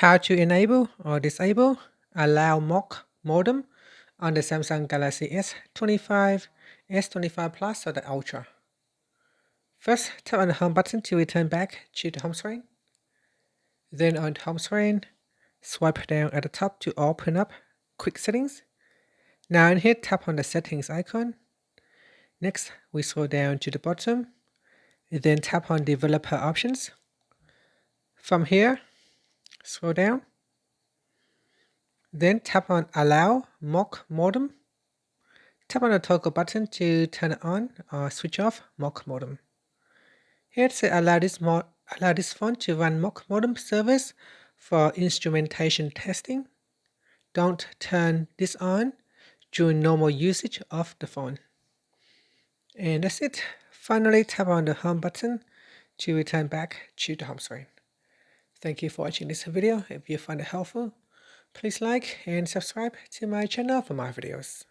How to enable or disable allow mock modem on the Samsung Galaxy S25, S25 Plus or the Ultra. First, tap on the home button to return back to the home screen. Then on the home screen, swipe down at the top to open up quick settings. Now in here, tap on the settings icon. Next, we scroll down to the bottom, then tap on developer options. From here, scroll down. Then tap on Allow Mock Modem. Tap on the toggle button to turn on or switch off Mock Modem. Here it says allow this phone to run Mock Modem service for instrumentation testing. Don't turn this on during normal usage of the phone. And that's it. Finally, tap on the home button to return back to the home screen. Thank you for watching this video. If you find it helpful, please like and subscribe to my channel for more videos.